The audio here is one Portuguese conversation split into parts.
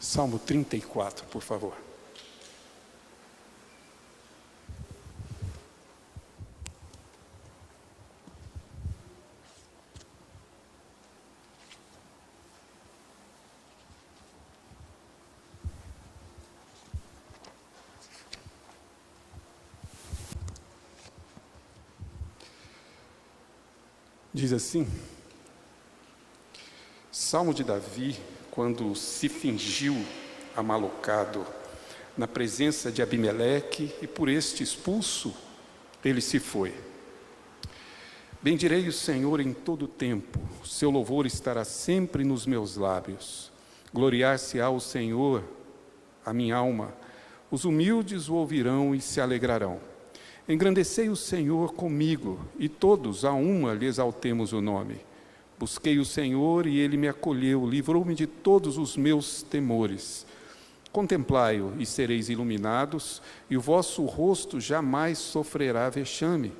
Salmo 34, por favor. Diz assim, Salmo de Davi, quando se fingiu amalocado na presença de Abimeleque e por este expulso, ele se foi. Bendirei o Senhor em todo o tempo, seu louvor estará sempre nos meus lábios. Gloriar-se-á o Senhor, a minha alma, os humildes o ouvirão e se alegrarão. Engrandecei o Senhor comigo, e todos a uma lhe exaltemos o nome. Busquei o Senhor e ele me acolheu, livrou-me de todos os meus temores. Contemplai-o e sereis iluminados, e o vosso rosto jamais sofrerá vexame.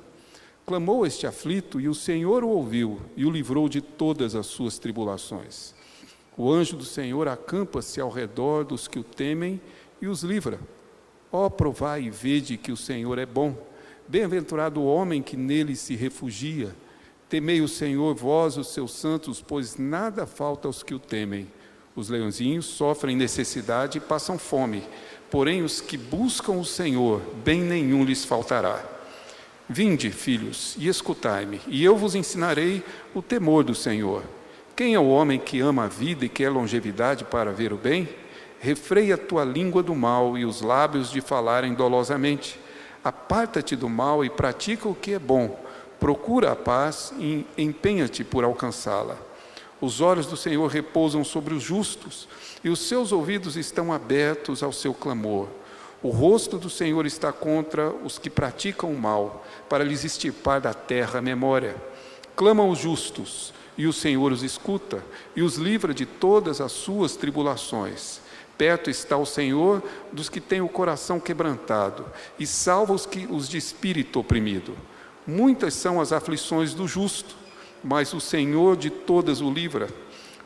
Clamou este aflito, e o Senhor o ouviu, e o livrou de todas as suas tribulações. O anjo do Senhor acampa-se ao redor dos que o temem e os livra. Ó, provai e vede que o Senhor é bom. Bem-aventurado o homem que nele se refugia. Temei o Senhor, vós, os seus santos, pois nada falta aos que o temem. Os leãozinhos sofrem necessidade e passam fome, porém os que buscam o Senhor, bem nenhum lhes faltará. Vinde, filhos, e escutai-me, e eu vos ensinarei o temor do Senhor. Quem é o homem que ama a vida e quer longevidade para ver o bem? Refreia a tua língua do mal e os lábios de falarem dolosamente. Aparta-te do mal e pratica o que é bom. Procura a paz e empenha-te por alcançá-la. Os olhos do Senhor repousam sobre os justos, e os seus ouvidos estão abertos ao seu clamor. O rosto do Senhor está contra os que praticam o mal, para lhes extirpar da terra a memória. Clamam os justos, e o Senhor os escuta, e os livra de todas as suas tribulações. Perto está o Senhor dos que têm o coração quebrantado, e salva os de espírito oprimido. Muitas são as aflições do justo, mas o Senhor de todas o livra.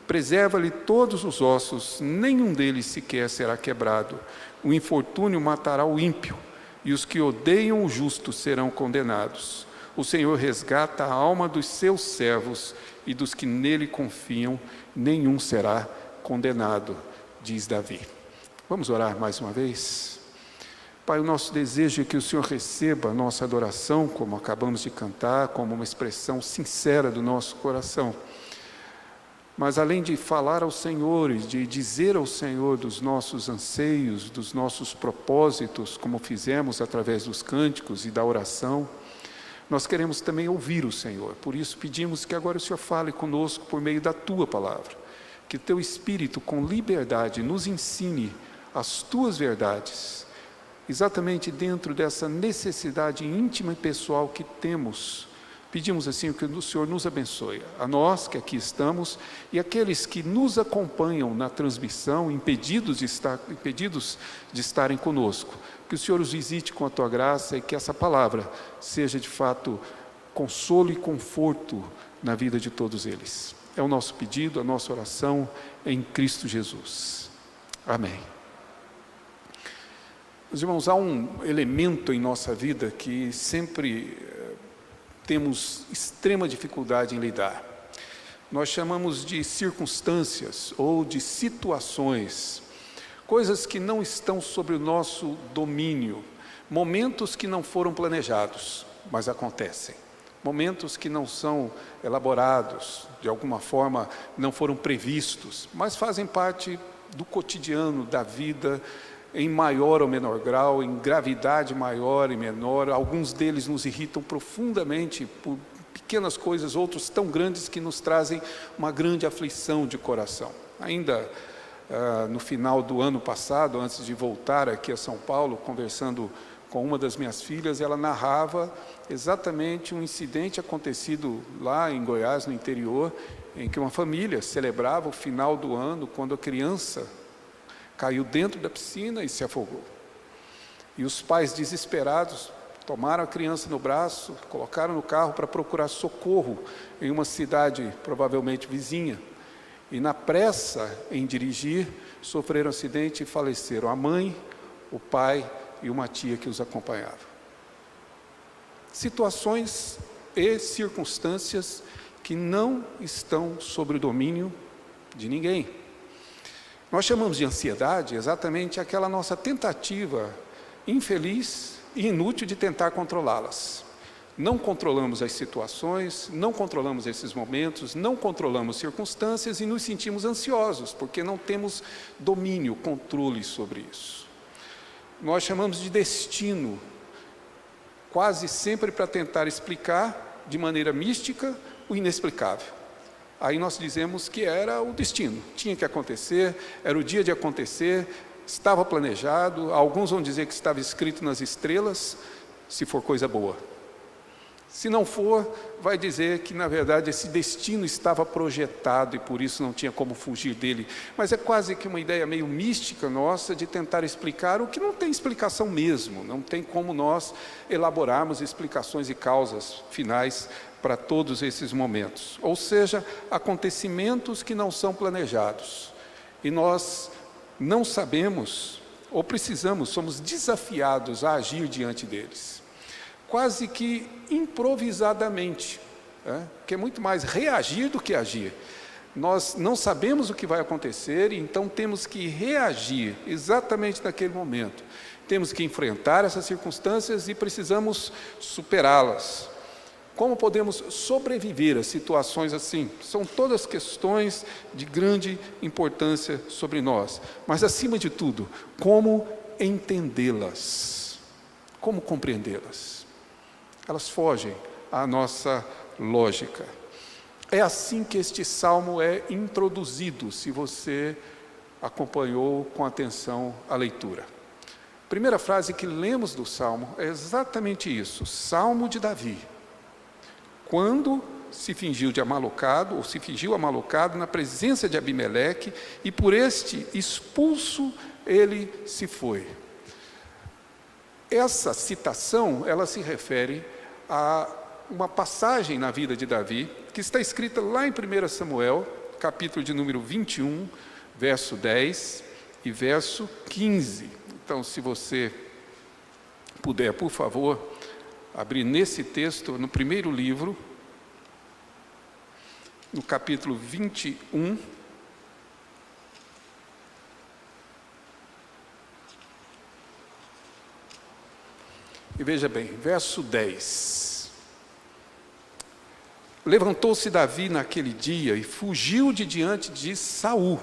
Preserva-lhe todos os ossos, nenhum deles sequer será quebrado. O infortúnio matará o ímpio, e os que odeiam o justo serão condenados. O Senhor resgata a alma dos seus servos, e dos que nele confiam, nenhum será condenado, diz Davi. Vamos orar mais uma vez? Pai, o nosso desejo é que o Senhor receba a nossa adoração, como acabamos de cantar, como uma expressão sincera do nosso coração. Mas além de falar ao Senhor e de dizer ao Senhor dos nossos anseios, dos nossos propósitos, como fizemos através dos cânticos e da oração, nós queremos também ouvir o Senhor. Por isso pedimos que agora o Senhor fale conosco por meio da Tua palavra. Que o Teu Espírito, com liberdade, nos ensine as Tuas verdades, exatamente dentro dessa necessidade íntima e pessoal que temos. Pedimos assim que o Senhor nos abençoe, a nós que aqui estamos e aqueles que nos acompanham na transmissão, impedidos de estarem conosco. Que o Senhor os visite com a Tua graça e que essa palavra seja de fato consolo e conforto na vida de todos eles. É o nosso pedido, a nossa oração em Cristo Jesus. Amém. Meus irmãos, há um elemento em nossa vida que sempre temos extrema dificuldade em lidar. Nós chamamos de circunstâncias ou de situações, coisas que não estão sobre o nosso domínio, momentos que não foram planejados, mas acontecem. Momentos que não são elaborados, de alguma forma não foram previstos, mas fazem parte do cotidiano, da vida, em maior ou menor grau, em gravidade maior e menor. Alguns deles nos irritam profundamente por pequenas coisas, outros tão grandes que nos trazem uma grande aflição de coração. Ainda no final do ano passado, antes de voltar aqui a São Paulo, conversando com uma das minhas filhas, ela narrava exatamente um incidente acontecido lá em Goiás, no interior, em que uma família celebrava o final do ano, quando a criança caiu dentro da piscina e se afogou. E os pais, desesperados, tomaram a criança no braço, colocaram no carro para procurar socorro em uma cidade provavelmente vizinha. e na pressa em dirigir, sofreram acidente e faleceram a mãe, o pai e uma tia que os acompanhava. Situações e circunstâncias que não estão sob o domínio de ninguém. Nós chamamos de ansiedade exatamente aquela nossa tentativa infeliz e inútil de tentar controlá-las. Não controlamos as situações, não controlamos esses momentos, não controlamos circunstâncias e nos sentimos ansiosos, porque não temos domínio, controle sobre isso. Nós chamamos de destino, quase sempre para tentar explicar de maneira mística o inexplicável. Aí nós dizemos que era o destino, tinha que acontecer, era o dia de acontecer, estava planejado, alguns vão dizer que estava escrito nas estrelas, se for coisa boa. Se não for, vai dizer que, na verdade, esse destino estava projetado e por isso não tinha como fugir dele. Mas é quase que uma ideia meio mística nossa de tentar explicar o que não tem explicação mesmo. Não tem como nós elaborarmos explicações e causas finais para todos esses momentos. Ou seja, acontecimentos que não são planejados. E nós não sabemos, ou precisamos, somos desafiados a agir diante deles. Quase que improvisadamente, que é muito mais reagir do que agir. Nós não sabemos o que vai acontecer, e então temos que reagir exatamente naquele momento. Temos que enfrentar essas circunstâncias e precisamos superá-las. Como podemos sobreviver a situações assim? São todas questões de grande importância sobre nós. Mas, acima de tudo, como entendê-las? Como compreendê-las? Elas fogem à nossa lógica. É assim que este salmo é introduzido, se você acompanhou com atenção a leitura. A primeira frase que lemos do salmo é exatamente isso, Salmo de Davi. Quando se fingiu de amalocado, ou se fingiu amalocado na presença de Abimeleque, e por este expulso ele se foi. Essa citação, ela se refere a uma passagem na vida de Davi, que está escrita lá em 1 Samuel, capítulo de número 21, verso 10 e verso 15. Então, se você puder, por favor, abrir nesse texto, no primeiro livro, no capítulo 21, e veja bem, verso 10. Levantou-se Davi naquele dia e fugiu de diante de Saul,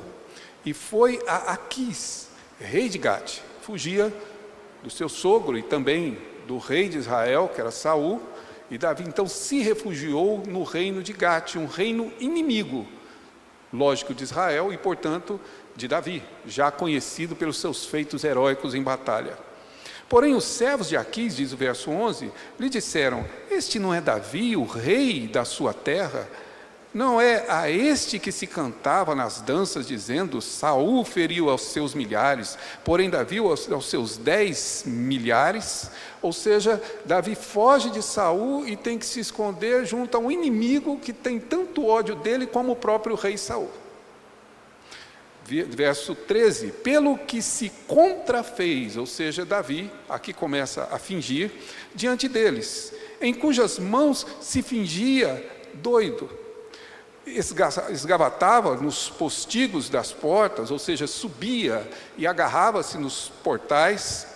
e foi a Aquis, rei de Gate. Fugia do seu sogro e também do rei de Israel, que era Saul, e Davi então se refugiou no reino de Gate, um reino inimigo, lógico, de Israel e, portanto, de Davi, já conhecido pelos seus feitos heróicos em batalha. Porém, os servos de Aquis, diz o verso 11, lhe disseram: este não é Davi, o rei da sua terra? Não é a este que se cantava nas danças, dizendo: Saul feriu aos seus milhares, porém Davi aos seus 10 milhares? Ou seja, Davi foge de Saul e tem que se esconder junto a um inimigo que tem tanto ódio dele como o próprio rei Saul. Verso 13, pelo que se contrafez, ou seja, Davi, aqui começa a fingir, diante deles, em cujas mãos se fingia doido, esgavatava nos postigos das portas, ou seja, subia e agarrava-se nos portais,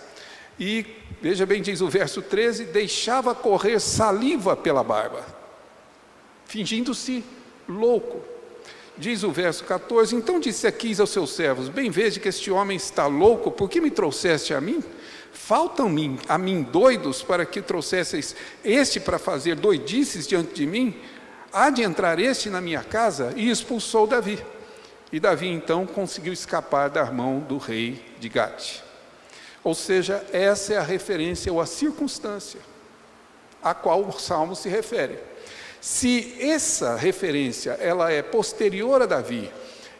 e, veja bem, diz o verso 13, deixava correr saliva pela barba, fingindo-se louco. Diz o verso 14, então disse Aquis aos seus servos: bem veja que este homem está louco, por que me trouxeste a mim? Faltam-me a mim doidos para que trouxesseis este para fazer doidices diante de mim? Há de entrar este na minha casa? E expulsou Davi. E Davi então conseguiu escapar da mão do rei de Gate. Ou seja, essa é a referência ou a circunstância a qual o salmo se refere. Se essa referência ela é posterior a Davi,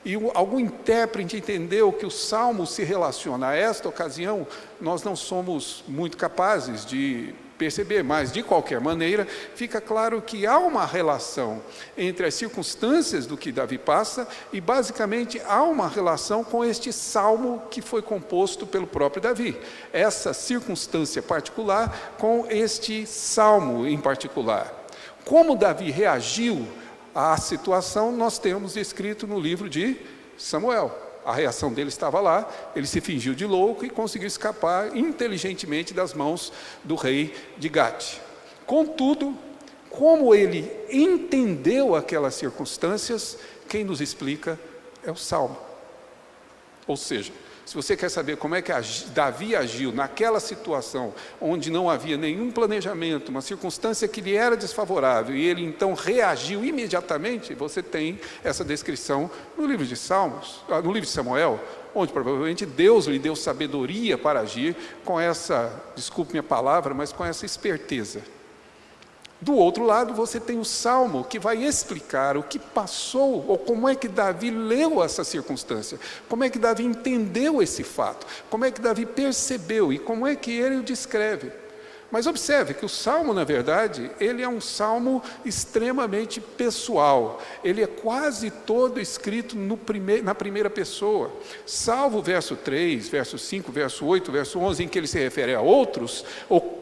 e algum intérprete entendeu que o salmo se relaciona a esta ocasião, nós não somos muito capazes de perceber, mas de qualquer maneira, fica claro que há uma relação entre as circunstâncias do que Davi passa e basicamente há uma relação com este salmo que foi composto pelo próprio Davi. Essa circunstância particular com este salmo em particular. Como Davi reagiu à situação, nós temos escrito no livro de Samuel. A reação dele estava lá, ele se fingiu de louco e conseguiu escapar inteligentemente das mãos do rei de Gate. Contudo, como ele entendeu aquelas circunstâncias, quem nos explica é o Salmo. Ou seja, se você quer saber como é que Davi agiu naquela situação, onde não havia nenhum planejamento, uma circunstância que lhe era desfavorável, e ele então reagiu imediatamente, você tem essa descrição no livro de Salmos, no livro de Samuel, onde provavelmente Deus lhe deu sabedoria para agir com essa, desculpe minha palavra, mas com essa esperteza. Do outro lado, você tem o Salmo, que vai explicar o que passou, ou como é que Davi leu essa circunstância, como é que Davi entendeu esse fato, como é que Davi percebeu e como é que ele o descreve. Mas observe que o Salmo, na verdade, ele é um Salmo extremamente pessoal. Ele é quase todo escrito na primeira pessoa, salvo o verso 3, verso 5, verso 8, verso 11, em que ele se refere a outros, ou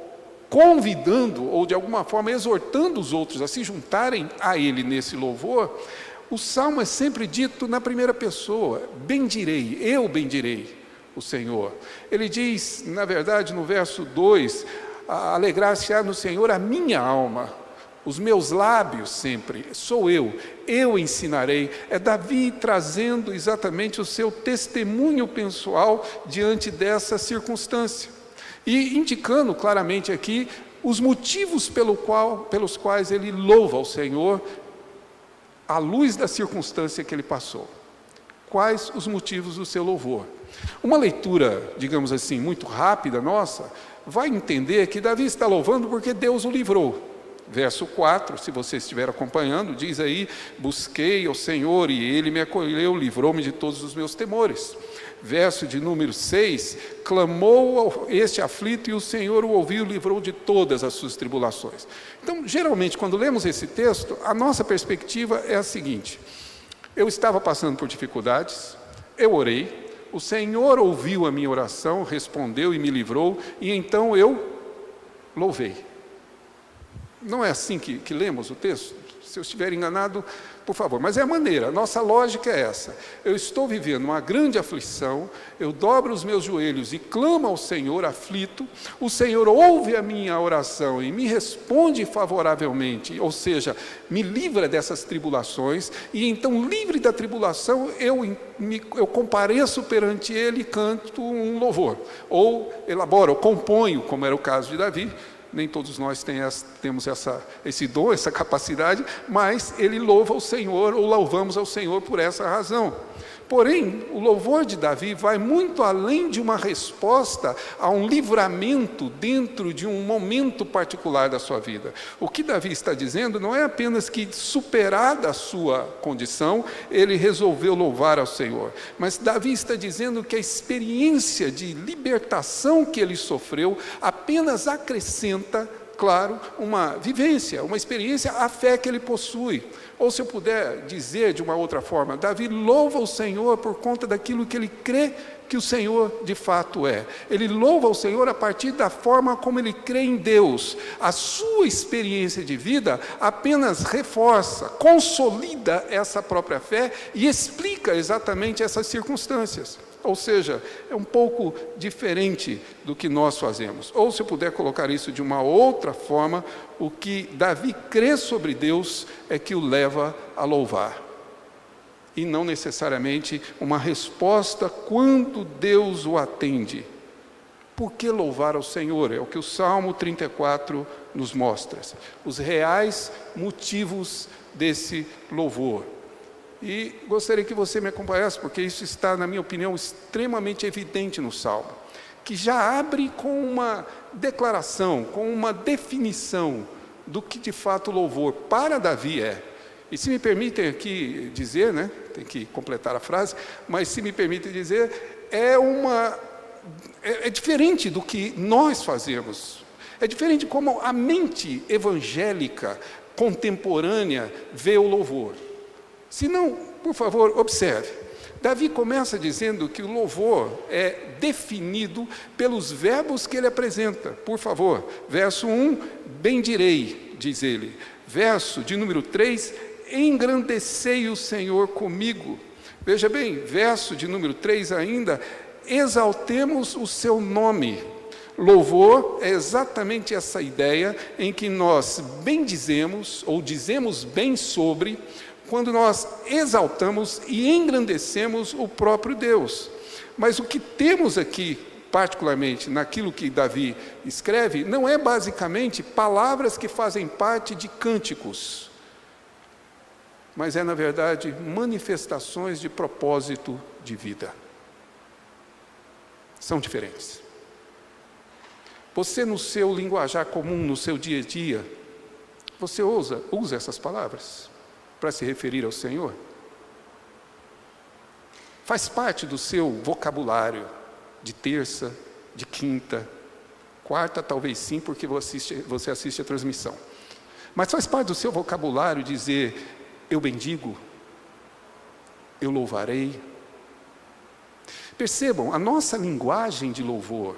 convidando, ou de alguma forma exortando os outros a se juntarem a ele nesse louvor. O Salmo é sempre dito na primeira pessoa, bendirei, eu bendirei o Senhor. Ele diz, na verdade, no verso 2, alegrar-se-á no Senhor a minha alma, os meus lábios sempre, sou eu ensinarei. É Davi trazendo exatamente o seu testemunho pessoal diante dessa circunstância. E indicando claramente aqui os motivos pelos quais ele louva ao Senhor à luz da circunstância que ele passou. Quais os motivos do seu louvor? Uma leitura, digamos assim, muito rápida nossa, vai entender que Davi está louvando porque Deus o livrou. Verso 4, se você estiver acompanhando, diz aí, busquei ao Senhor e Ele me acolheu, livrou-me de todos os meus temores. Verso de número 6, clamou este aflito e o Senhor o ouviu e o livrou de todas as suas tribulações. Então, geralmente, quando lemos esse texto, a nossa perspectiva é a seguinte: eu estava passando por dificuldades, eu orei, o Senhor ouviu a minha oração, respondeu e me livrou, e então eu louvei. Não é assim que lemos o texto? Se eu estiver enganado, por favor. Mas é a maneira, a nossa lógica é essa. Eu estou vivendo uma grande aflição, eu dobro os meus joelhos e clamo ao Senhor aflito, o Senhor ouve a minha oração e me responde favoravelmente, ou seja, me livra dessas tribulações, e então, livre da tribulação, eu compareço perante Ele e canto um louvor, ou elaboro, ou componho, como era o caso de Davi. Nem todos nós temos esse dom, essa capacidade, mas ele louva ao Senhor, ou louvamos ao Senhor por essa razão. Porém, o louvor de Davi vai muito além de uma resposta a um livramento dentro de um momento particular da sua vida. O que Davi está dizendo não é apenas que, superada a sua condição, ele resolveu louvar ao Senhor, mas Davi está dizendo que a experiência de libertação que ele sofreu apenas acrescenta, claro, uma vivência, uma experiência à fé que ele possui. Ou, se eu puder dizer de uma outra forma, Davi louva o Senhor por conta daquilo que ele crê que o Senhor de fato é. Ele louva o Senhor a partir da forma como ele crê em Deus. A sua experiência de vida apenas reforça, consolida essa própria fé e explica exatamente essas circunstâncias. Ou seja, é um pouco diferente do que nós fazemos. Ou, se eu puder colocar isso de uma outra forma, o que Davi crê sobre Deus é que o leva a louvar. E não necessariamente uma resposta quando Deus o atende. Por que louvar ao Senhor? É o que o Salmo 34 nos mostra. Os reais motivos desse louvor. E gostaria que você me acompanhasse, porque isso está, na minha opinião, extremamente evidente no Salmo, que já abre com uma declaração, com uma definição do que de fato o louvor para Davi é. E se me permitem aqui dizer, tem que completar a frase, mas se me permitem dizer, é diferente do que nós fazemos. É diferente como a mente evangélica contemporânea vê o louvor. Se não, por favor, observe. Davi começa dizendo que o louvor é definido pelos verbos que ele apresenta. Por favor, verso 1, bendirei, diz ele. Verso de número 3, engrandecei o Senhor comigo. Veja bem, verso de número 3 ainda, exaltemos o seu nome. Louvor é exatamente essa ideia em que nós bendizemos ou dizemos bem sobre, quando nós exaltamos e engrandecemos o próprio Deus. Mas o que temos aqui, particularmente naquilo que Davi escreve, não é basicamente palavras que fazem parte de cânticos, mas é, na verdade, manifestações de propósito de vida. São diferentes. Você, no seu linguajar comum, no seu dia a dia, você usa essas palavras para se referir ao Senhor? Faz parte do seu vocabulário de terça, de quinta, quarta talvez sim, porque você assiste a transmissão. Mas faz parte do seu vocabulário dizer, eu bendigo, eu louvarei. Percebam, a nossa linguagem de louvor,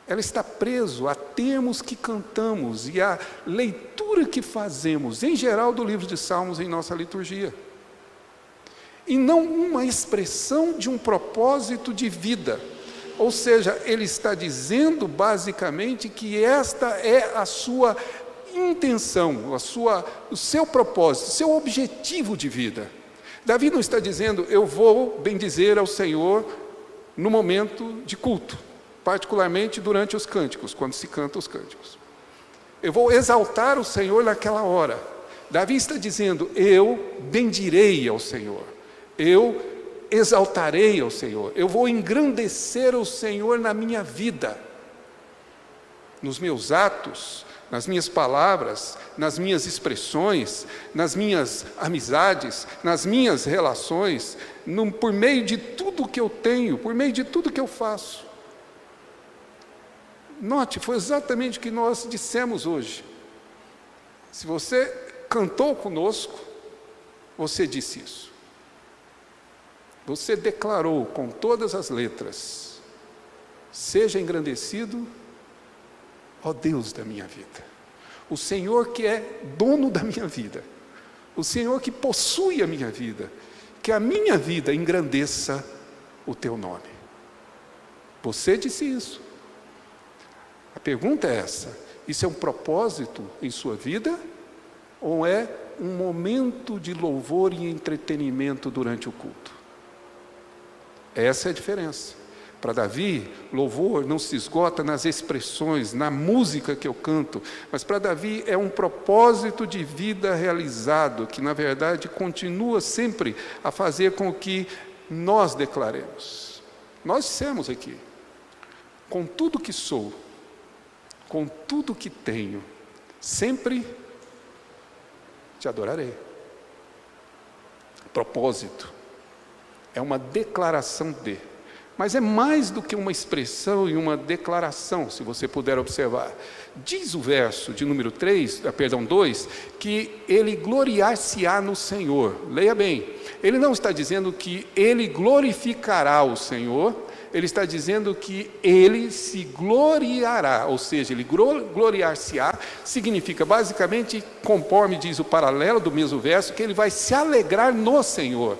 ela está preso a termos que cantamos e a leitura que fazemos, em geral, do livro de Salmos em nossa liturgia. E não uma expressão de um propósito de vida. Ou seja, ele está dizendo basicamente que esta é a sua intenção, o seu propósito, o seu objetivo de vida. Davi não está dizendo, eu vou bendizer ao Senhor no momento de culto, particularmente durante os cânticos, quando se canta os cânticos. Eu vou exaltar o Senhor naquela hora. Davi está dizendo, eu bendirei ao Senhor, eu exaltarei ao Senhor, eu vou engrandecer o Senhor na minha vida, nos meus atos, nas minhas palavras, nas minhas expressões, nas minhas amizades, nas minhas relações, por meio de tudo que eu tenho, por meio de tudo que eu faço. Note, foi exatamente o que nós dissemos hoje. Se você cantou conosco, você disse isso. Você declarou com todas as letras, seja engrandecido, ó Deus da minha vida, o Senhor que é dono da minha vida, o Senhor que possui a minha vida, que a minha vida engrandeça o teu nome. Você disse isso. A pergunta é essa, isso é um propósito em sua vida, ou é um momento de louvor e entretenimento durante o culto? Essa é a diferença. Para Davi, louvor não se esgota nas expressões, na música que eu canto, mas para Davi é um propósito de vida realizado, que na verdade continua sempre a fazer com que nós declaremos. Nós dissemos aqui, com tudo que sou, com tudo que tenho, sempre te adorarei. Propósito é uma declaração de, mas é mais do que uma expressão e uma declaração, se você puder observar. Diz o verso de número 2, que ele gloriar-se-á no Senhor. Leia bem, ele não está dizendo que ele glorificará o Senhor, ele está dizendo que ele se gloriará, ou seja, ele gloriar-se-á, significa basicamente, conforme diz o paralelo do mesmo verso, que ele vai se alegrar no Senhor.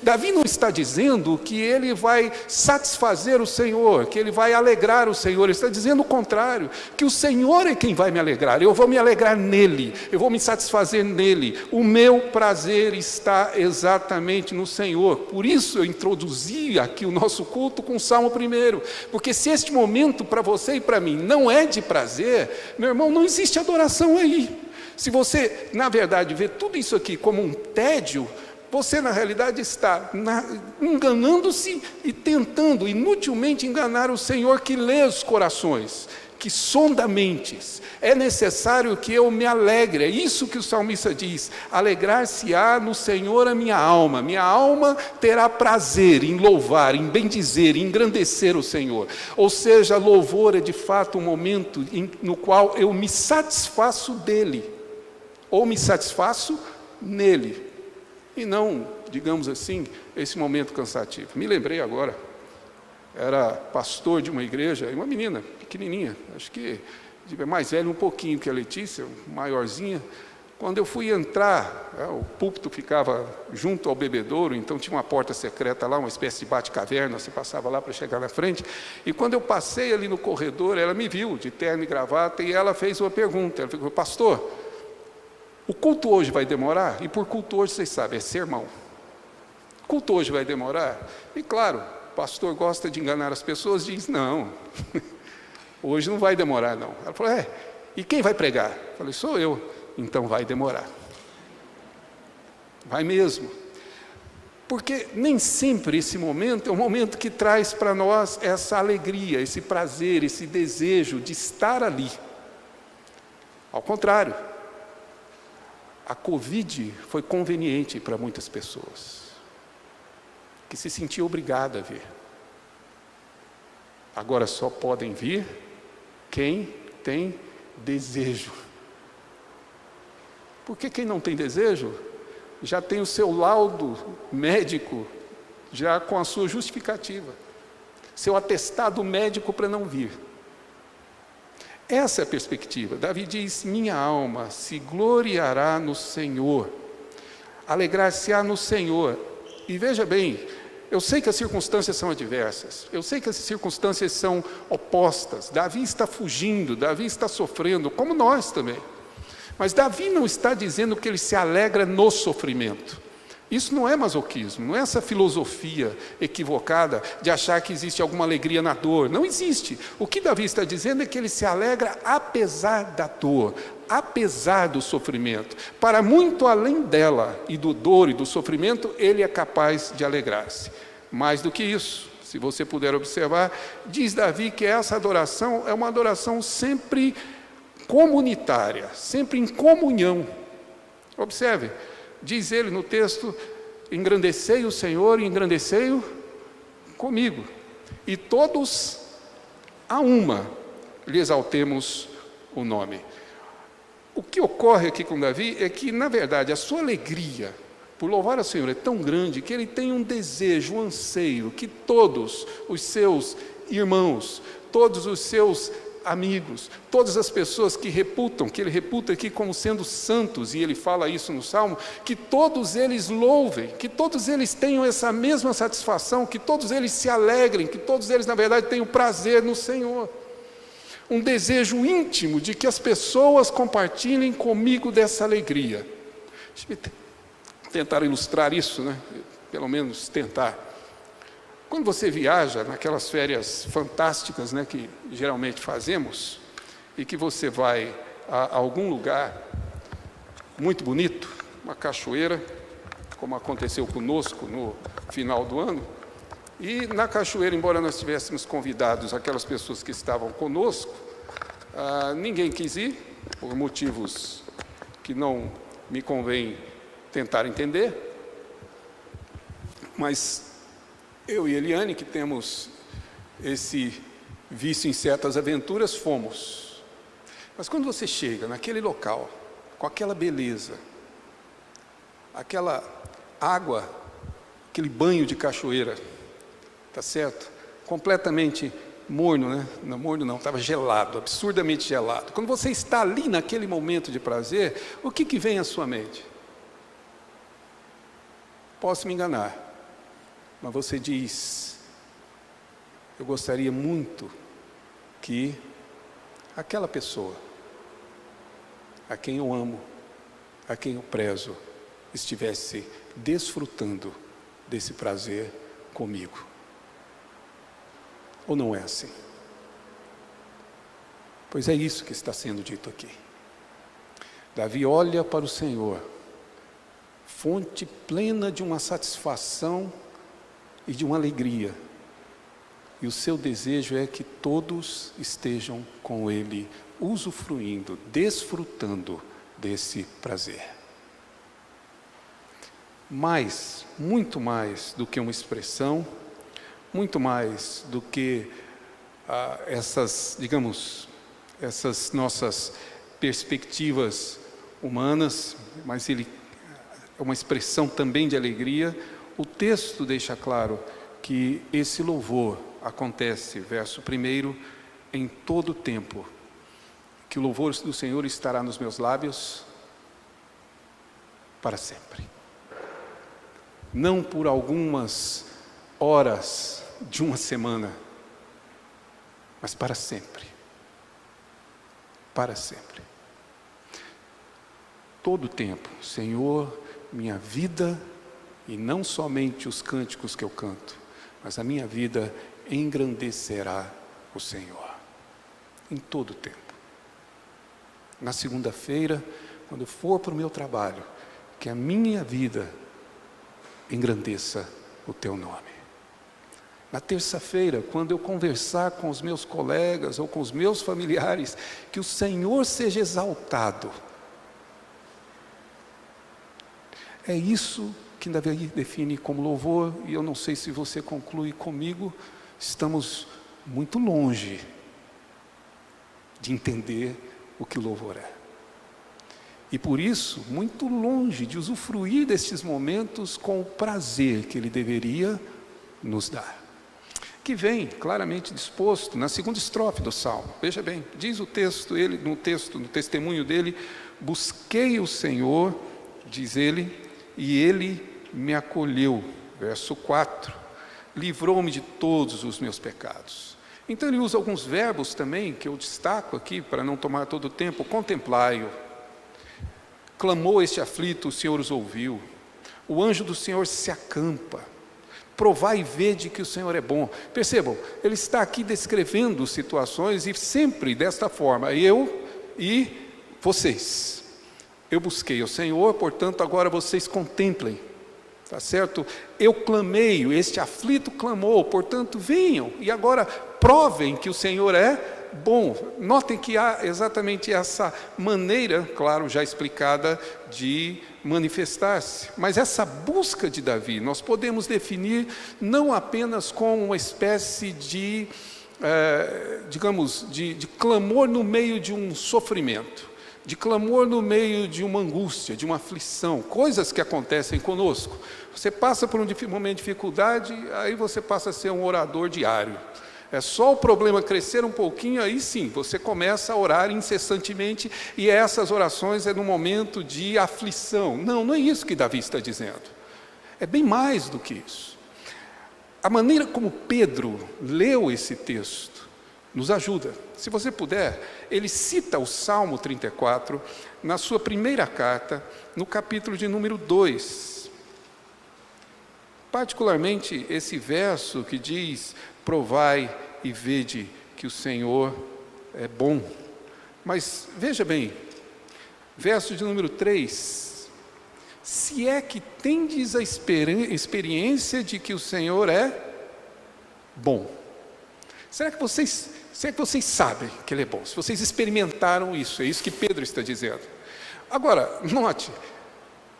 Davi não está dizendo que ele vai satisfazer o Senhor, que ele vai alegrar o Senhor, ele está dizendo o contrário, que o Senhor é quem vai me alegrar, eu vou me alegrar nele, eu vou me satisfazer nele, o meu prazer está exatamente no Senhor. Por isso eu introduzi aqui o nosso culto com o Salmo 1, porque se este momento para você e para mim não é de prazer, meu irmão, não existe adoração aí. Se você, na verdade, vê tudo isso aqui como um tédio, você na realidade está enganando-se e tentando inutilmente enganar o Senhor que lê os corações, que sonda mentes. É necessário que eu me alegre. É isso que o salmista diz: alegrar-se-á no Senhor a minha alma. Minha alma terá prazer em louvar, em bendizer, em engrandecer o Senhor. Ou seja, louvor é de fato um momento no qual eu me satisfaço dele, ou me satisfaço nele, e não, digamos assim, esse momento cansativo. Me lembrei agora, era pastor de uma igreja, e uma menina pequenininha, acho que mais velha um pouquinho que a Letícia, maiorzinha. Quando eu fui entrar, o púlpito ficava junto ao bebedouro, então tinha uma porta secreta lá, uma espécie de bate-caverna, você passava lá para chegar na frente, e quando eu passei ali no corredor, ela me viu de terno e gravata, e ela fez uma pergunta. Ela falou: pastor, o culto hoje vai demorar? E por culto hoje, vocês sabem, é sermão. O culto hoje vai demorar? E claro, o pastor gosta de enganar as pessoas, diz: não, hoje não vai demorar não. Ela falou: e quem vai pregar? Eu falei: sou eu. Então vai demorar. Vai mesmo. Porque nem sempre esse momento é um momento que traz para nós essa alegria, esse prazer, esse desejo de estar ali. Ao contrário, a Covid foi conveniente para muitas pessoas, que se sentiam obrigadas a vir. Agora só podem vir quem tem desejo. Porque quem não tem desejo, já tem o seu laudo médico, já com a sua justificativa, seu atestado médico para não vir. Essa é a perspectiva. Davi diz: minha alma se gloriará no Senhor, alegrar-se-á no Senhor. E veja bem, eu sei que as circunstâncias são adversas, eu sei que as circunstâncias são opostas. Davi está fugindo, Davi está sofrendo, como nós também. Mas Davi não está dizendo que ele se alegra no sofrimento. Isso não é masoquismo, não é essa filosofia equivocada de achar que existe alguma alegria na dor. Não existe. O que Davi está dizendo é que ele se alegra apesar da dor, apesar do sofrimento. Para muito além dela e do dor e do sofrimento, ele é capaz de alegrar-se. Mais do que isso, se você puder observar, diz Davi que essa adoração é uma adoração sempre comunitária, sempre em comunhão. Observe, diz ele no texto: engrandecei o Senhor e engrandecei-o comigo, e todos a uma lhe exaltemos o nome. O que ocorre aqui com Davi é que, na verdade, a sua alegria por louvar ao Senhor é tão grande que ele tem um desejo, um anseio que todos os seus irmãos, todos os seus amigos, todas as pessoas que ele reputa aqui como sendo santos, e ele fala isso no Salmo, que todos eles louvem, que todos eles tenham essa mesma satisfação, que todos eles se alegrem, que todos eles, na verdade, tenham prazer no Senhor. Um desejo íntimo de que as pessoas compartilhem comigo dessa alegria. Deixa eu tentar ilustrar isso, né? Pelo menos tentar. Quando você viaja naquelas férias fantásticas, né, que geralmente fazemos, e que você vai a algum lugar muito bonito, uma cachoeira, como aconteceu conosco no final do ano, e na cachoeira, embora nós tivéssemos convidados aquelas pessoas que estavam conosco, ninguém quis ir, por motivos que não me convém tentar entender, mas eu e Eliane, que temos esse vício em certas aventuras, fomos. Mas quando você chega naquele local, com aquela beleza, aquela água, aquele banho de cachoeira, tá certo? Completamente morno, né? Não, morno não, estava gelado, absurdamente gelado. Quando você está ali naquele momento de prazer, o que vem à sua mente? Posso me enganar, mas você diz: eu gostaria muito que aquela pessoa, a quem eu amo, a quem eu prezo, estivesse desfrutando desse prazer comigo. Ou não é assim? Pois é isso que está sendo dito aqui. Davi olha para o Senhor, fonte plena de uma satisfação e de uma alegria, e o seu desejo é que todos estejam com Ele, usufruindo, desfrutando desse prazer. Mas, muito mais do que uma expressão, muito mais do que essas nossas perspectivas humanas, mas ele é uma expressão também de alegria. O texto deixa claro que esse louvor acontece, verso 1, em todo o tempo, que o louvor do Senhor estará nos meus lábios para sempre. Não por algumas horas de uma semana, mas para sempre. Para sempre. Todo o tempo, Senhor, minha vida, e não somente os cânticos que eu canto, mas a minha vida engrandecerá o Senhor. Em todo o tempo. Na segunda-feira, quando eu for para o meu trabalho, que a minha vida engrandeça o teu nome. Na terça-feira, quando eu conversar com os meus colegas ou com os meus familiares, que o Senhor seja exaltado. É isso que Davi define como louvor, e eu não sei se você conclui comigo, estamos muito longe de entender o que o louvor é. E por isso, muito longe de usufruir destes momentos com o prazer que Ele deveria nos dar. Que vem claramente disposto na segunda estrofe do Salmo. Veja bem, diz o texto, ele no testemunho dele, busquei o Senhor, diz ele, e Ele me acolheu. Verso 4, livrou-me de todos os meus pecados. Então ele usa alguns verbos também, que eu destaco aqui, para não tomar todo o tempo. Contemplai-o. Clamou este aflito, o Senhor os ouviu. O anjo do Senhor se acampa. Provai e vede que o Senhor é bom. Percebam, ele está aqui descrevendo situações, e sempre desta forma, eu e vocês. Eu busquei o Senhor, portanto agora vocês contemplem. Tá certo? Eu clamei, este aflito clamou, portanto venham, e agora provem que o Senhor é bom. Notem que há exatamente essa maneira, claro, já explicada, de manifestar-se. Mas essa busca de Davi, nós podemos definir não apenas como uma espécie de, de clamor no meio de um sofrimento, de clamor no meio de uma angústia, de uma aflição, coisas que acontecem conosco. Você passa por um momento de dificuldade, aí você passa a ser um orador diário. É só o problema crescer um pouquinho, aí sim, você começa a orar incessantemente, e essas orações é no momento de aflição. Não é isso que Davi está dizendo. É bem mais do que isso. A maneira como Pedro leu esse texto nos ajuda. Se você puder, ele cita o Salmo 34 na sua primeira carta, no capítulo de número 2. Particularmente esse verso que diz: provai e vede que o Senhor é bom. Mas veja bem, verso de número 3: se é que tendes a experiência de que o Senhor é bom. Será que vocês sabem que Ele é bom? Se vocês experimentaram isso, é isso que Pedro está dizendo. Agora, note,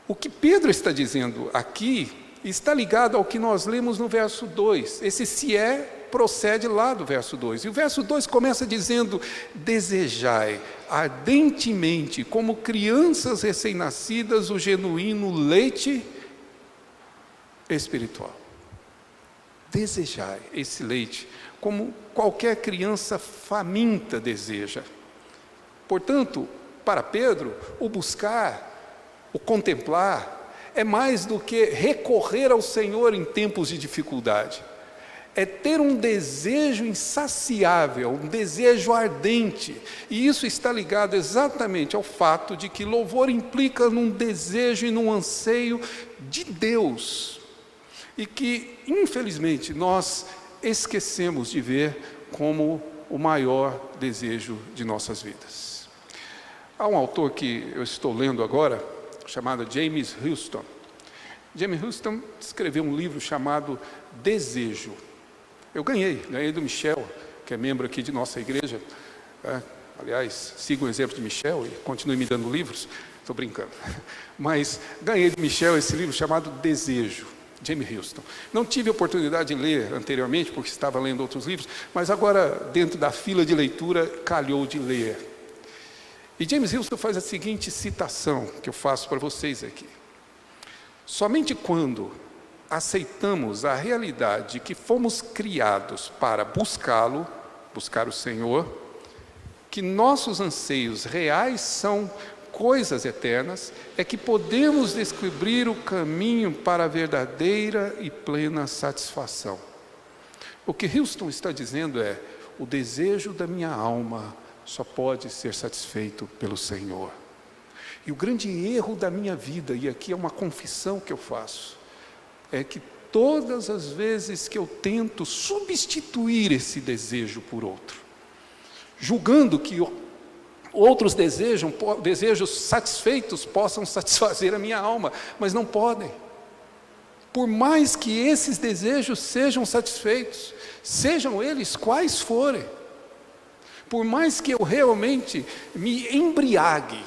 o que Pedro está dizendo aqui está ligado ao que nós lemos no verso 2. Esse se é procede lá do verso 2. E o verso 2 começa dizendo: desejai ardentemente, como crianças recém-nascidas, o genuíno leite espiritual. Desejai esse leite, como qualquer criança faminta deseja. Portanto, para Pedro, o buscar, o contemplar, é mais do que recorrer ao Senhor em tempos de dificuldade. É ter um desejo insaciável, um desejo ardente. E isso está ligado exatamente ao fato de que louvor implica num desejo e num anseio de Deus. E que, infelizmente, nós esquecemos de ver como o maior desejo de nossas vidas. Há um autor que eu estou lendo agora, chamado James Houston. James Houston escreveu um livro chamado Desejo. Eu ganhei do Michel, que é membro aqui de nossa igreja. Aliás, siga o exemplo de Michel e continue me dando livros. Estou brincando. Mas ganhei do Michel esse livro chamado Desejo, James Houston. Não tive a oportunidade de ler anteriormente, porque estava lendo outros livros, mas agora, dentro da fila de leitura, calhou de ler. E James Houston faz a seguinte citação, que eu faço para vocês aqui. Somente quando aceitamos a realidade de que fomos criados para buscá-lo, buscar o Senhor, que nossos anseios reais são coisas eternas, é que podemos descobrir o caminho para a verdadeira e plena satisfação. O que Houston está dizendo é: o desejo da minha alma só pode ser satisfeito pelo Senhor. E o grande erro da minha vida, e aqui é uma confissão que eu faço, é que todas as vezes que eu tento substituir esse desejo por outro, julgando que outros desejos satisfeitos possam satisfazer a minha alma, mas não podem. Por mais que esses desejos sejam satisfeitos, sejam eles quais forem, por mais que eu realmente me embriague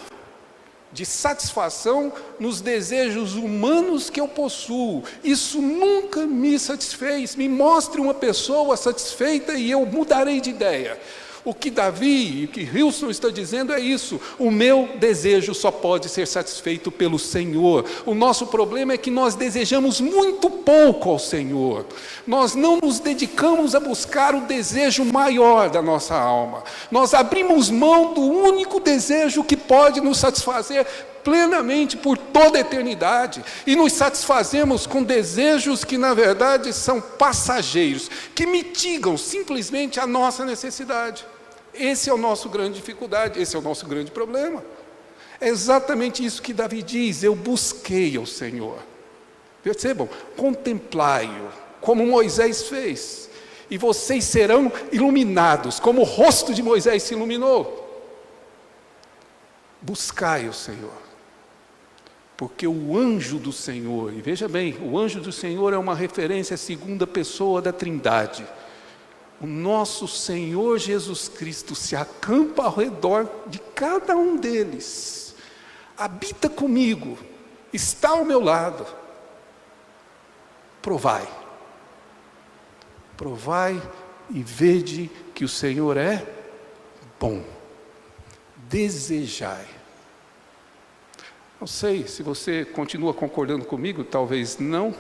de satisfação nos desejos humanos que eu possuo, isso nunca me satisfez. Me mostre uma pessoa satisfeita e eu mudarei de ideia. O que Davi e o que Houston está dizendo é isso: o meu desejo só pode ser satisfeito pelo Senhor. O nosso problema é que nós desejamos muito pouco ao Senhor. Nós não nos dedicamos a buscar o desejo maior da nossa alma. Nós abrimos mão do único desejo que pode nos satisfazer plenamente por toda a eternidade, e nos satisfazemos com desejos que na verdade são passageiros, que mitigam simplesmente a nossa necessidade. Esse é o nosso grande dificuldade, esse é o nosso grande problema. É exatamente isso que Davi diz: eu busquei ao Senhor. Percebam, contemplai-o, como Moisés fez, e vocês serão iluminados, como o rosto de Moisés se iluminou. Buscai o Senhor, porque o anjo do Senhor, e veja bem, o anjo do Senhor é uma referência à segunda pessoa da Trindade. O nosso Senhor Jesus Cristo se acampa ao redor de cada um deles, habita comigo, está ao meu lado. Provai e vede que o Senhor é bom. Desejai. Não sei se você continua concordando comigo, talvez não,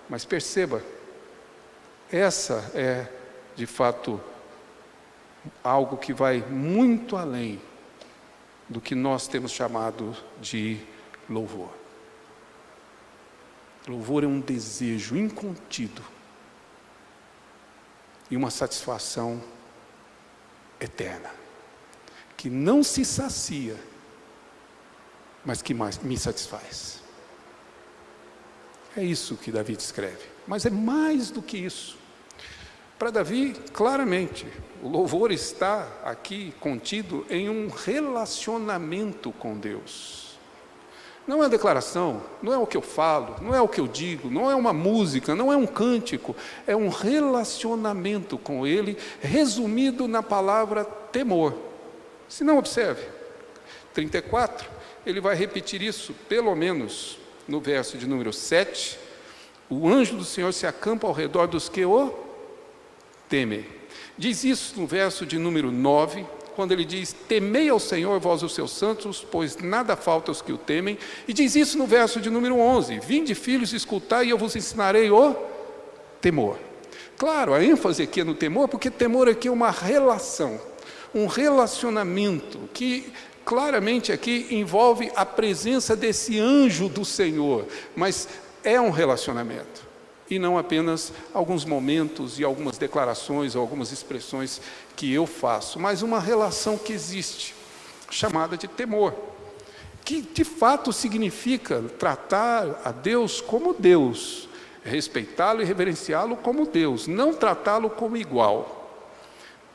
mas perceba, essa é de fato algo que vai muito além do que nós temos chamado de louvor. Louvor é um desejo incontido e uma satisfação eterna, que não se sacia, mas que mais me satisfaz. É isso que Davi descreve, mas é mais do que isso. Para Davi, claramente, o louvor está aqui contido em um relacionamento com Deus. Não é uma declaração, não é o que eu falo, não é o que eu digo, não é uma música, não é um cântico, é um relacionamento com Ele, resumido na palavra temor. Se não, observe, 34, ele vai repetir isso, pelo menos no verso de número 7, o anjo do Senhor se acampa ao redor dos que o temem. Diz isso no verso de número 9, quando ele diz: temei ao Senhor, vós os seus santos, pois nada falta aos que o temem. E diz isso no verso de número 11: vinde, filhos, escutai, e eu vos ensinarei o temor. Claro, a ênfase aqui é no temor, porque temor aqui é uma relação, um relacionamento que claramente aqui envolve a presença desse anjo do Senhor, mas é um relacionamento, e não apenas alguns momentos e algumas declarações ou algumas expressões que eu faço, mas uma relação que existe, chamada de temor, que de fato significa tratar a Deus como Deus, respeitá-lo e reverenciá-lo como Deus, não tratá-lo como igual.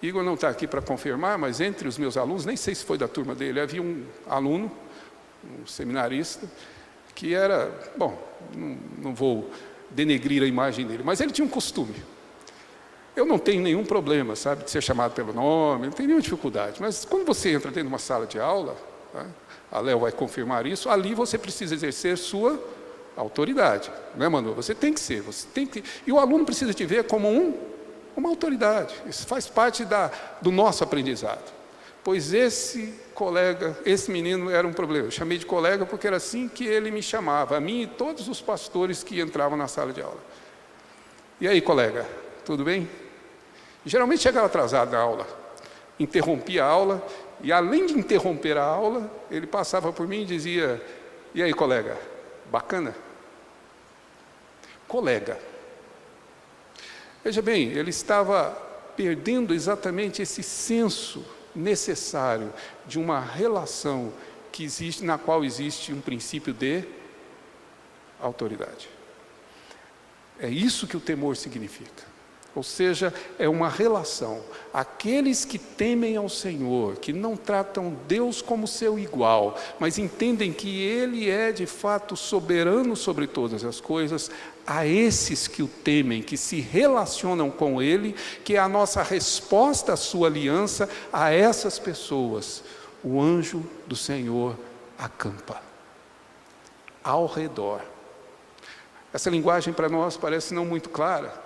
Igor não está aqui para confirmar, mas entre os meus alunos, nem sei se foi da turma dele, havia um aluno, um seminarista, que era, bom, não vou denegrir a imagem dele, mas ele tinha um costume. Eu não tenho nenhum problema, sabe, de ser chamado pelo nome, não tenho nenhuma dificuldade. Mas quando você entra dentro de uma sala de aula, tá? A Léo vai confirmar isso, ali você precisa exercer sua autoridade, né, Manu? Você tem que ser, e o aluno precisa te ver como uma autoridade. Isso faz parte do nosso aprendizado. Pois esse colega, esse menino era um problema. Eu chamei de colega porque era assim que ele me chamava, a mim e todos os pastores que entravam na sala de aula. E aí, colega, tudo bem? Geralmente chegava atrasado na aula, interrompia a aula, e além de interromper a aula, ele passava por mim e dizia: e aí, colega, bacana? Colega. Veja bem, ele estava perdendo exatamente esse senso necessário de uma relação que existe, na qual existe um princípio de autoridade. É isso que o temor significa. Ou seja, é uma relação. Aqueles que temem ao Senhor, que não tratam Deus como seu igual, mas entendem que Ele é de fato soberano sobre todas as coisas, a esses que o temem, que se relacionam com Ele, que é a nossa resposta à sua aliança, a essas pessoas, o anjo do Senhor acampa ao redor. Essa linguagem para nós parece não muito clara,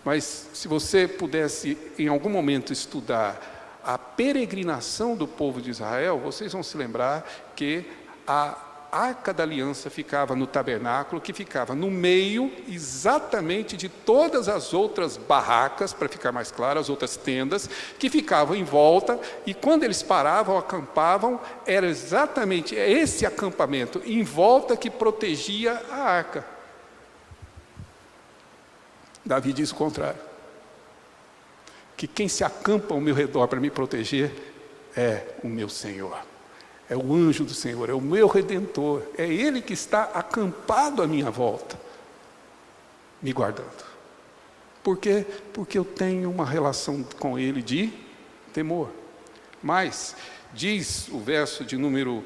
mas se você pudesse em algum momento estudar a peregrinação do povo de Israel, vocês vão se lembrar que a Arca da Aliança ficava no tabernáculo, que ficava no meio exatamente de todas as outras barracas, para ficar mais claro, as outras tendas, que ficavam em volta, e quando eles paravam, acampavam, era exatamente esse acampamento em volta que protegia a arca. Davi diz o contrário, que quem se acampa ao meu redor para me proteger é o meu Senhor, é o anjo do Senhor, é o meu Redentor, é Ele que está acampado à minha volta, me guardando. Por quê? Porque eu tenho uma relação com Ele de temor. Mas, diz o verso de número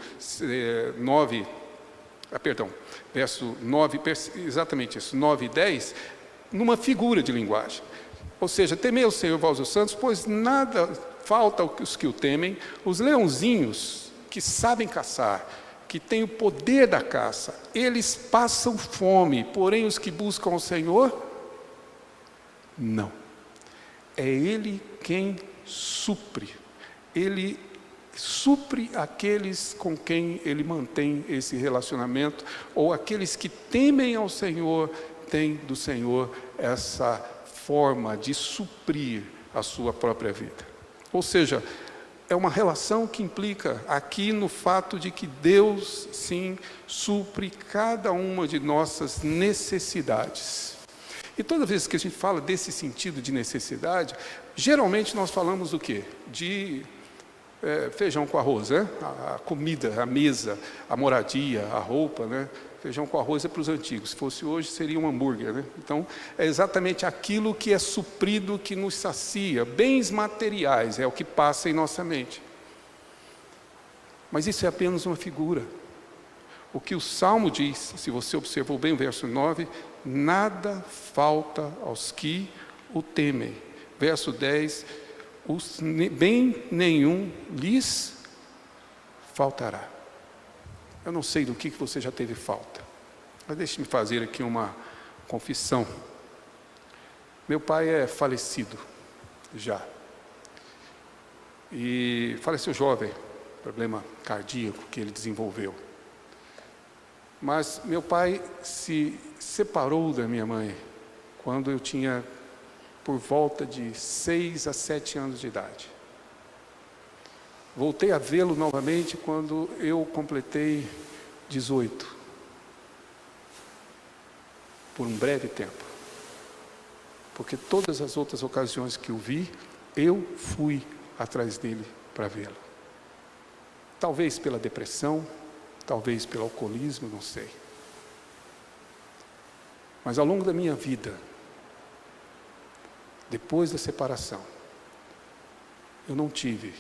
9, verso 9, exatamente isso, 9 e 10, numa figura de linguagem. Ou seja, temei o Senhor, vós os santos, pois nada falta aos que o temem. Os leãozinhos que sabem caçar, que têm o poder da caça, eles passam fome, porém os que buscam o Senhor, não. É Ele quem supre. Ele supre aqueles com quem Ele mantém esse relacionamento, ou aqueles que temem ao Senhor, tem do Senhor essa forma de suprir a sua própria vida. Ou seja, é uma relação que implica aqui no fato de que Deus, sim, supre cada uma de nossas necessidades. E toda vez que a gente fala desse sentido de necessidade, geralmente nós falamos do quê? De feijão com arroz, né? A comida, a mesa, a moradia, a roupa, né? Feijão com arroz é para os antigos, se fosse hoje seria um hambúrguer, né? Então, é exatamente aquilo que é suprido, que nos sacia, bens materiais, é o que passa em nossa mente. Mas isso é apenas uma figura. O que o Salmo diz, se você observou bem o verso 9, nada falta aos que o temem. Verso 10, bem nenhum lhes faltará. Eu não sei do que você já teve falta, mas deixe-me fazer aqui uma confissão. Meu pai é falecido já, e faleceu jovem, problema cardíaco que ele desenvolveu. Mas meu pai se separou da minha mãe quando eu tinha por volta de 6 a 7 anos de idade. Voltei a vê-lo novamente quando eu completei 18, por um breve tempo, porque todas as outras ocasiões que o vi, eu fui atrás dele para vê-lo. Talvez pela depressão, talvez pelo alcoolismo, não sei. Mas ao longo da minha vida, depois da separação, eu não tive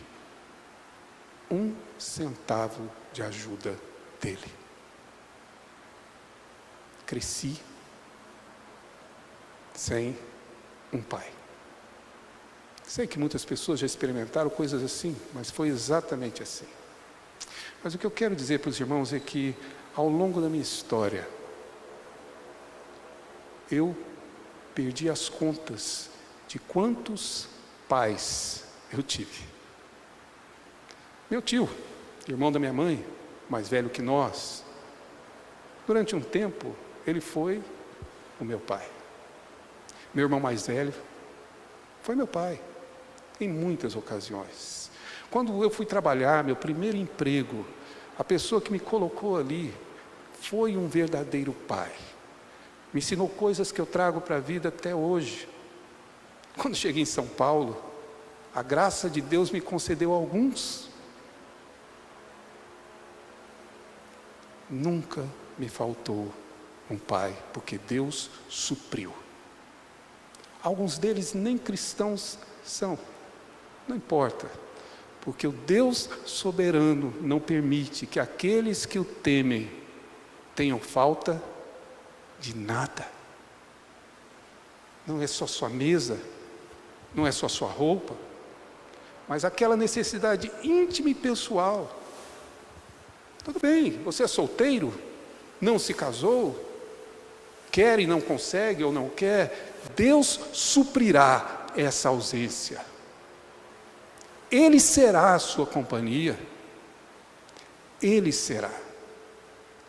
um centavo de ajuda dele. Cresci sem um pai. Sei que muitas pessoas já experimentaram coisas assim, mas foi exatamente assim. Mas o que eu quero dizer para os irmãos é que, ao longo da minha história, eu perdi as contas de quantos pais eu tive. Meu tio, irmão da minha mãe, mais velho que nós, durante um tempo, ele foi o meu pai. Meu irmão mais velho foi meu pai, em muitas ocasiões. Quando eu fui trabalhar, meu primeiro emprego, a pessoa que me colocou ali foi um verdadeiro pai. Me ensinou coisas que eu trago para a vida até hoje. Quando cheguei em São Paulo, a graça de Deus me concedeu alguns. Nunca me faltou um pai, porque Deus supriu. Alguns deles nem cristãos são, não importa, porque o Deus soberano não permite que aqueles que o temem tenham falta de nada. Não é só sua mesa, não é só sua roupa, mas aquela necessidade íntima e pessoal. Tudo bem, você é solteiro, não se casou, quer e não consegue ou não quer, Deus suprirá essa ausência. Ele será a sua companhia. Ele será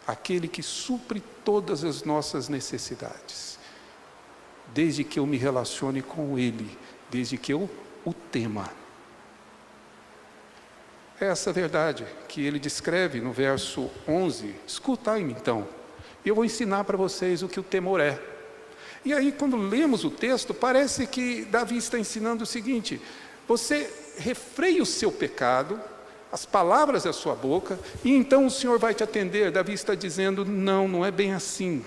aquele que supre todas as nossas necessidades, desde que eu me relacione com Ele, desde que eu o tema. É essa verdade que ele descreve no verso 11. Escutai-me então, eu vou ensinar para vocês o que o temor é. E aí, quando lemos o texto, parece que Davi está ensinando o seguinte: você refreia o seu pecado, as palavras da sua boca, e então o Senhor vai te atender. Davi está dizendo, não é bem assim.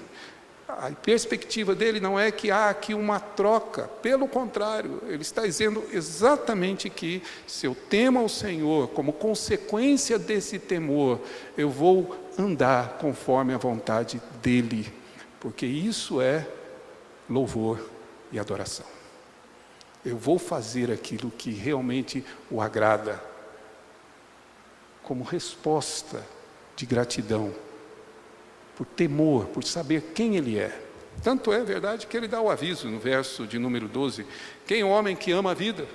A perspectiva dele não é que há aqui uma troca, pelo contrário, ele está dizendo exatamente que, se eu temo ao Senhor, como consequência desse temor, eu vou andar conforme a vontade dEle, porque isso é louvor e adoração. Eu vou fazer aquilo que realmente o agrada, como resposta de gratidão, por temor, por saber quem Ele é. Tanto é verdade que Ele dá o aviso no verso de número 12: quem é o homem que ama a vida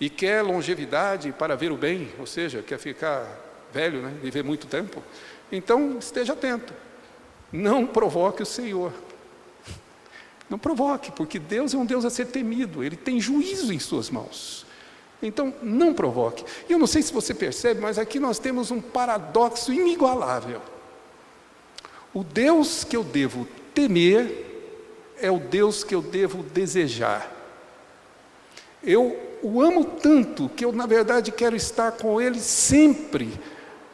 e quer longevidade para ver o bem, ou seja, quer ficar velho, né, viver muito tempo, então esteja atento, não provoque o Senhor. Não provoque, porque Deus é um Deus a ser temido, Ele tem juízo em suas mãos. Então, não provoque. E eu não sei se você percebe, mas aqui nós temos um paradoxo inigualável. O Deus que eu devo temer é o Deus que eu devo desejar. Eu o amo tanto que eu, na verdade, quero estar com Ele sempre.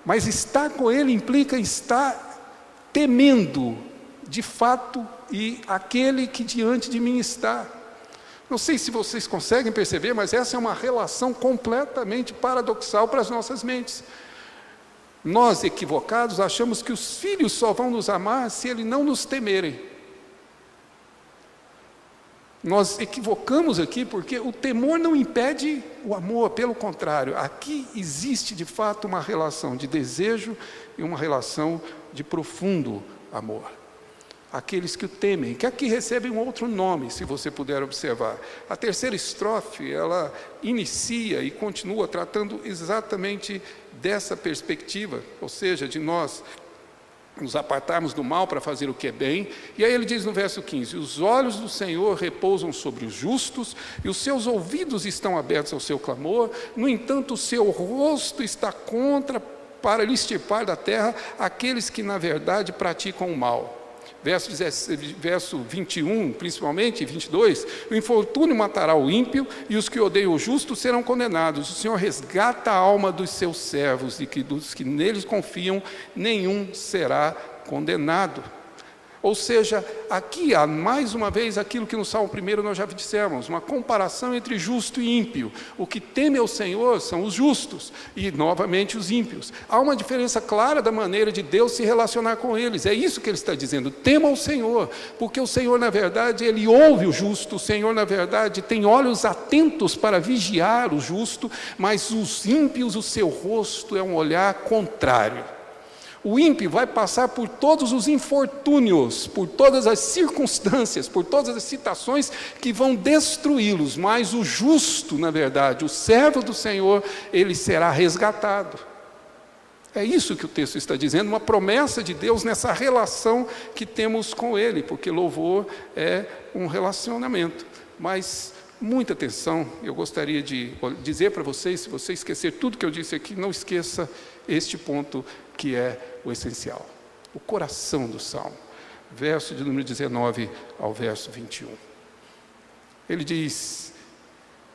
Mas estar com Ele implica estar temendo, de fato, e aquele que diante de mim está. Não sei se vocês conseguem perceber, mas essa é uma relação completamente paradoxal para as nossas mentes. Nós, equivocados, achamos que os filhos só vão nos amar se eles não nos temerem. Nós equivocamos aqui porque o temor não impede o amor, pelo contrário, aqui existe de fato uma relação de desejo e uma relação de profundo amor. Aqueles que o temem, que aqui recebem um outro nome, se você puder observar. A terceira estrofe, ela inicia e continua tratando exatamente dessa perspectiva, ou seja, de nós nos apartarmos do mal para fazer o que é bem. E aí ele diz no verso 15: os olhos do Senhor repousam sobre os justos, e os seus ouvidos estão abertos ao seu clamor, no entanto o seu rosto está contra, para lhe extirpar da terra aqueles que na verdade praticam o mal. Verso 21, principalmente, 22, o infortúnio matará o ímpio, e os que odeiam o justo serão condenados. O Senhor resgata a alma dos seus servos, e que dos que neles confiam, nenhum será condenado. Ou seja, aqui há mais uma vez aquilo que no Salmo 1 nós já dissemos, uma comparação entre justo e ímpio. O que teme ao Senhor são os justos e novamente os ímpios. Há uma diferença clara da maneira de Deus se relacionar com eles. É isso que ele está dizendo, temam o Senhor, porque o Senhor na verdade ele ouve o justo, o Senhor na verdade tem olhos atentos para vigiar o justo, mas os ímpios, o seu rosto é um olhar contrário. O ímpio vai passar por todos os infortúnios, por todas as circunstâncias, por todas as situações que vão destruí-los, mas o justo, na verdade, o servo do Senhor, ele será resgatado. É isso que o texto está dizendo, uma promessa de Deus nessa relação que temos com Ele, porque louvor é um relacionamento. Mas muita atenção, eu gostaria de dizer para vocês, se você esquecer tudo que eu disse aqui, não esqueça este ponto que é o essencial. O coração do Salmo, verso de número 19 ao verso 21. Ele diz,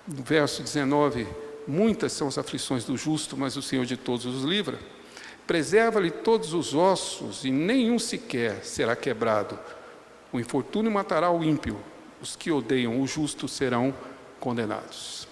no verso 19, muitas são as aflições do justo, mas o Senhor de todos os livra. Preserva-lhe todos os ossos, e nenhum sequer será quebrado. O infortúnio matará o ímpio, os que odeiam o justo serão condenados.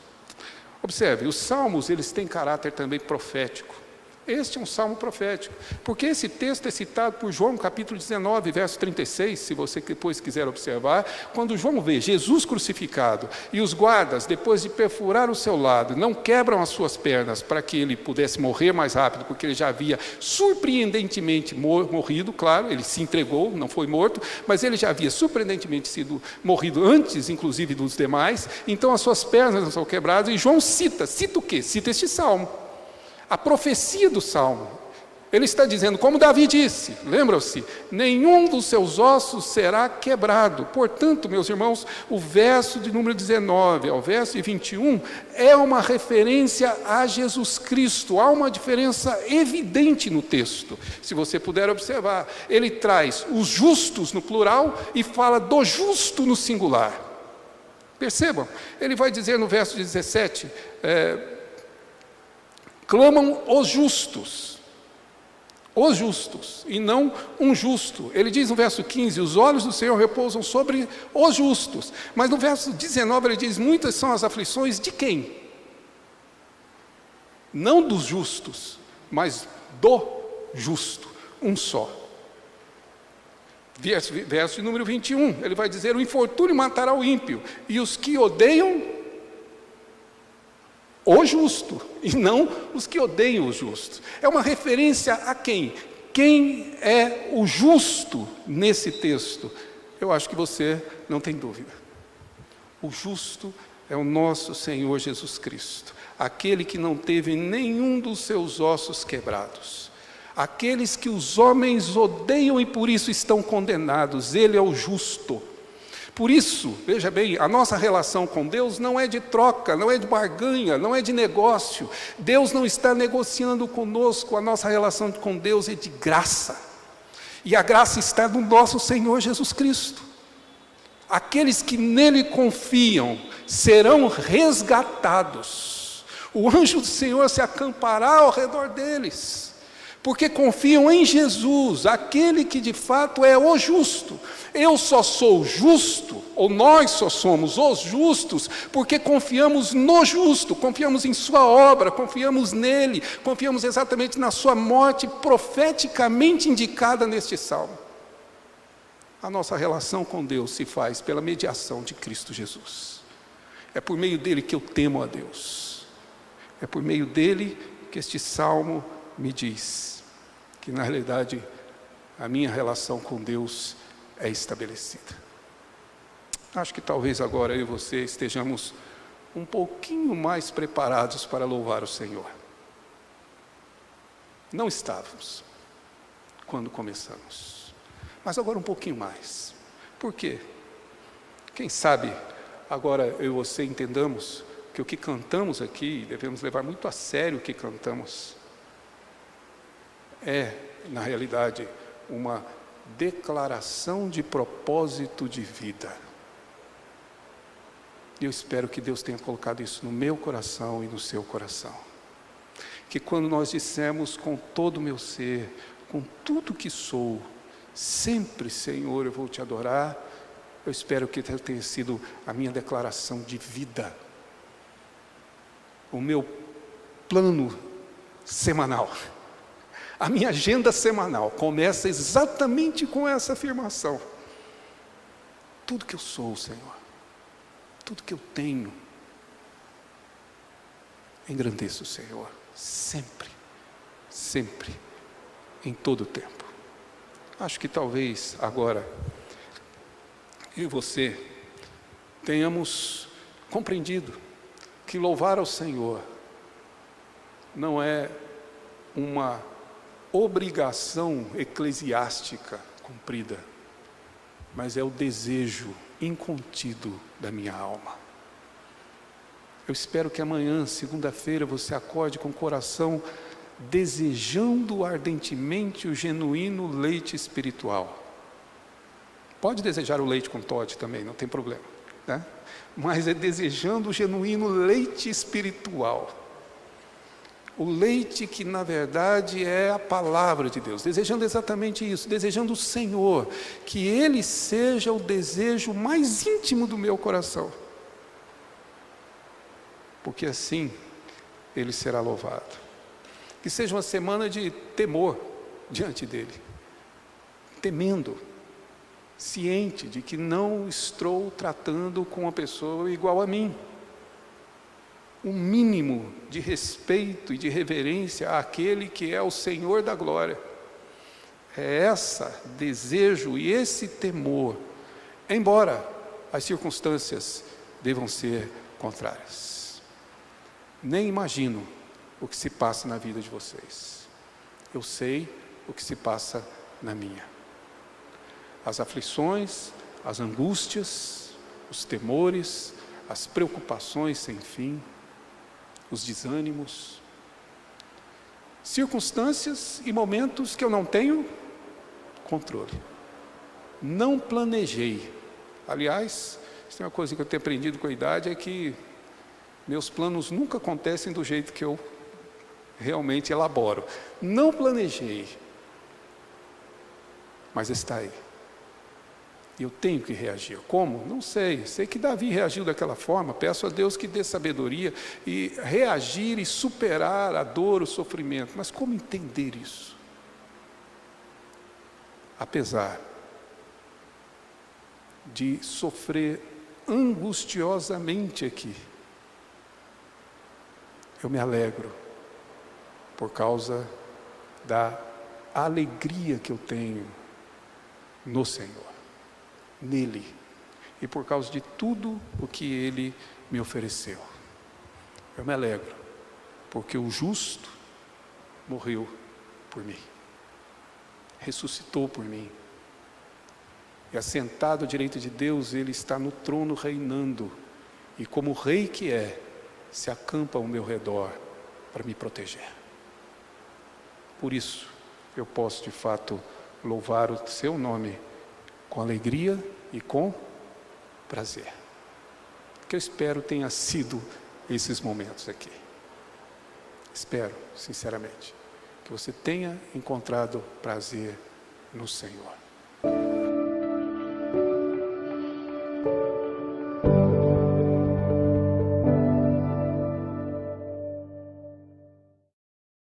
Observe, os salmos eles têm caráter também profético. Este é um salmo profético, porque esse texto é citado por João, capítulo 19, verso 36, se você depois quiser observar, quando João vê Jesus crucificado, e os guardas, depois de perfurar o seu lado, não quebram as suas pernas para que ele pudesse morrer mais rápido, porque ele já havia surpreendentemente morrido, claro, ele se entregou, não foi morto, mas ele já havia surpreendentemente sido morrido antes, inclusive, dos demais, então as suas pernas não são quebradas, e João cita o quê? Cita este salmo. A profecia do Salmo, ele está dizendo, como Davi disse, lembram-se, nenhum dos seus ossos será quebrado. Portanto, meus irmãos, o verso de número 19 ao verso 21 é uma referência a Jesus Cristo. Há uma diferença evidente no texto, se você puder observar. Ele traz os justos no plural e fala do justo no singular. Percebam, ele vai dizer no verso 17, clamam os justos, e não um justo. Ele diz no verso 15, os olhos do Senhor repousam sobre os justos. Mas no verso 19 ele diz, muitas são as aflições de quem? Não dos justos, mas do justo, um só. Verso de número 21, ele vai dizer, o infortúnio matará o ímpio, e os que odeiam o justo, e não os que odeiam o justo. É uma referência a quem? Quem é o justo nesse texto? Eu acho que você não tem dúvida. O justo é o nosso Senhor Jesus Cristo, aquele que não teve nenhum dos seus ossos quebrados. Aqueles que os homens odeiam e por isso estão condenados, Ele é o justo. Por isso, veja bem, a nossa relação com Deus não é de troca, não é de barganha, não é de negócio. Deus não está negociando conosco, a nossa relação com Deus é de graça. E a graça está no nosso Senhor Jesus Cristo. Aqueles que nele confiam serão resgatados. O anjo do Senhor se acampará ao redor deles, porque confiam em Jesus, aquele que de fato é o justo. Eu só sou justo, ou nós só somos os justos, porque confiamos no justo, confiamos em sua obra, confiamos nele, confiamos exatamente na sua morte profeticamente indicada neste salmo. A nossa relação com Deus se faz pela mediação de Cristo Jesus. É por meio dele que eu temo a Deus. É por meio dele que este salmo me diz que na realidade a minha relação com Deus é estabelecida. Acho que talvez agora eu e você estejamos um pouquinho mais preparados para louvar o Senhor. Não estávamos quando começamos, mas agora um pouquinho mais. Por quê? Quem sabe agora eu e você entendamos que o que cantamos aqui, devemos levar muito a sério o que cantamos, é, na realidade, uma declaração de propósito de vida. E eu espero que Deus tenha colocado isso no meu coração e no seu coração. Que quando nós dissemos com todo o meu ser, com tudo que sou, Sempre, Senhor, eu vou te adorar. Eu espero que tenha sido a minha declaração de vida, o meu plano semanal, a minha agenda semanal começa exatamente com essa afirmação: tudo que eu sou, Senhor, tudo que eu tenho, engrandeço o Senhor, sempre, sempre, em todo o tempo. Acho que talvez agora eu e você tenhamos compreendido que louvar ao Senhor não é uma obrigação eclesiástica cumprida, mas é o desejo incontido da minha alma. Eu espero que amanhã, segunda-feira, você acorde com o coração desejando ardentemente o genuíno leite espiritual. Pode desejar o leite com Toddy também, não tem problema, né? Mas é desejando o genuíno leite espiritual. O leite que na verdade é a palavra de Deus, desejando exatamente isso, desejando o Senhor, que Ele seja o desejo mais íntimo do meu coração, porque assim Ele será louvado. Que seja uma semana de temor diante dEle, temendo, ciente de que não estou tratando com uma pessoa igual a mim. Um mínimo de respeito e de reverência àquele que é o Senhor da glória. É esse desejo e esse temor, embora as circunstâncias devam ser contrárias. Nem imagino o que se passa na vida de vocês. Eu sei o que se passa na minha. As aflições, as angústias, os temores, as preocupações sem fim, os desânimos, circunstâncias e momentos que eu não tenho controle. Não planejei. Aliás, isso é uma coisa que eu tenho aprendido com a idade, é que meus planos nunca acontecem do jeito que eu realmente elaboro. Não planejei, mas está aí. Eu tenho que reagir. Como? Não sei. Sei que Davi reagiu daquela forma. Peço a Deus que dê sabedoria e reagir e superar a dor, o sofrimento. Mas como entender isso? Apesar de sofrer angustiosamente aqui, eu me alegro por causa da alegria que eu tenho no Senhor, nele, e por causa de tudo o que Ele me ofereceu. Eu me alegro, porque o justo morreu por mim, ressuscitou por mim, e assentado à direita de Deus, Ele está no trono reinando, e como rei que é, se acampa ao meu redor para me proteger. Por isso, eu posso de fato louvar o seu nome com alegria e com prazer. Que eu espero tenha sido esses momentos aqui. Espero, sinceramente, que você tenha encontrado prazer no Senhor.